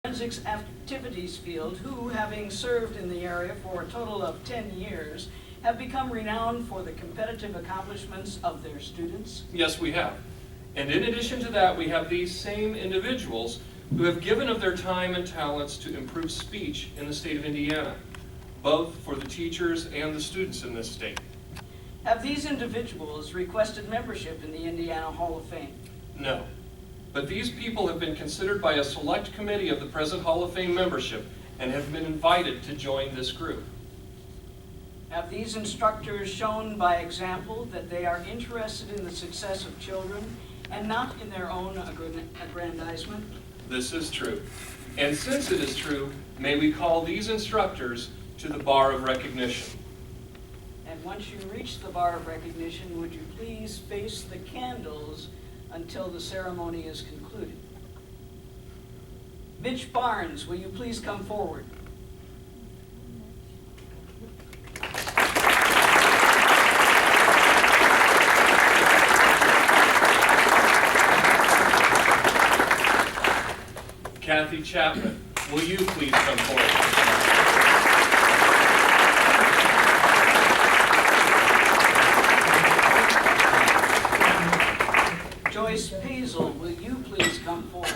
forensics activities field who, having served in the area for a total of 10 years, have become renowned for the competitive accomplishments of their students? Yes, we have. And in addition to that, we have these same individuals who have given of their time and talents to improve speech in the state of Indiana, both for the teachers and the students in this state. Have these individuals requested membership in the Indiana Hall of Fame? No. But these people have been considered by a select committee of the present Hall of Fame membership and have been invited to join this group. Have these instructors shown by example that they are interested in the success of children and not in their own aggrandizement? This is true. And since it is true, may we call these instructors to the bar of recognition. And once you reach the bar of recognition, would you please face the candles until the ceremony is concluded? Mitch Barnes, will you please come forward? Kathy Chapman, will you please come forward? Joyce Pazel, will you please come forward?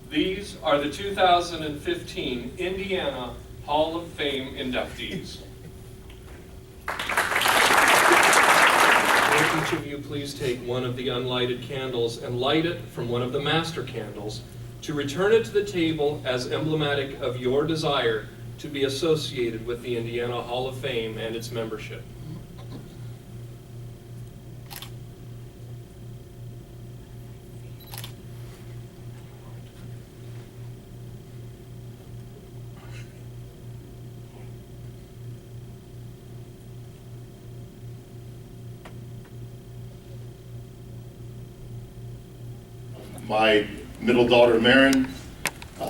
These are the 2015 Indiana Hall of Fame inductees. Will each of you please take one of the unlighted candles and light it from one of the master candles to return it to the table as emblematic of your desire to be associated with the Indiana Hall of Fame and its membership. My middle daughter, Marin,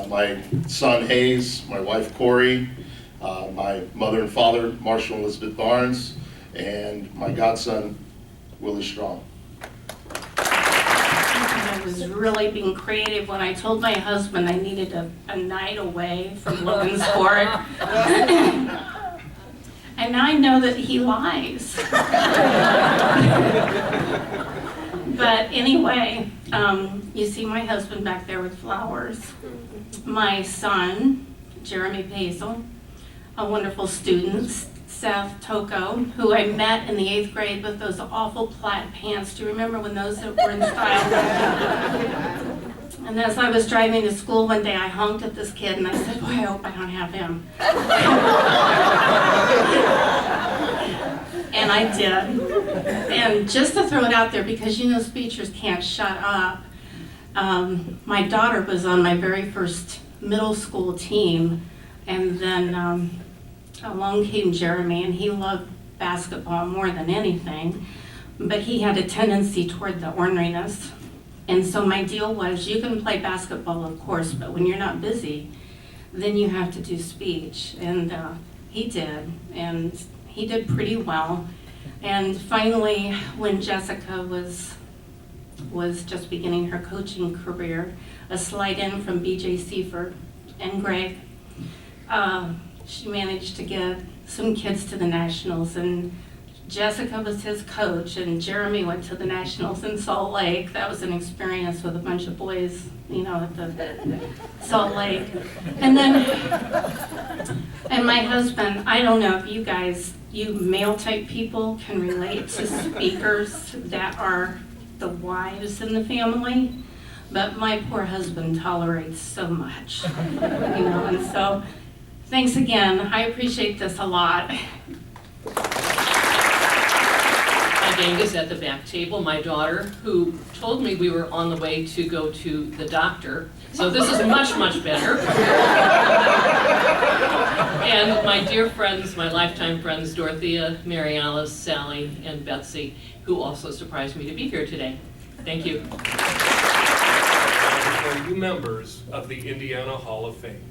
my son, Hayes, my wife, Corey, my mother and father, Marshall and Elizabeth Barnes, and my godson, Willie Strong. I was really being creative when I told my husband I needed a night away from Logansport. And now I know that he lies. But anyway, you see my husband back there with flowers. My son, Jeremy Pazel, a wonderful student, Seth Toko, who I met in the 8th grade with those awful plaid pants. Do you remember when those were in style? And as I was driving to school one day, I honked at this kid and I said, boy, I hope I don't have him. And I did. And just to throw it out there, because you know speechers can't shut up, my daughter was on my very first middle school team, and then along came Jeremy, and he loved basketball more than anything, but he had a tendency toward the orneriness. And so my deal was, you can play basketball, of course, but when you're not busy, then you have to do speech. And he did, and he did pretty well. And finally, when Jessica was just beginning her coaching career, a slide in from BJ Seifert and Greg, she managed to get some kids to the Nationals, and Jessica was his coach, and Jeremy went to the Nationals in Salt Lake. That was an experience with a bunch of boys, you know, at the Salt Lake. And my husband, I don't know if you guys, you male type people can relate to speakers that are the wives in the family, but my poor husband tolerates so much, you know, and so thanks again. I appreciate this a lot. Angus at the back table, my daughter, who told me we were on the way to go to the doctor. So this is much, much better. And my dear friends, my lifetime friends, Dorothea, Mary Alice, Sally, and Betsy, who also surprised me to be here today. Thank you. For you members of the Indiana Hall of Fame.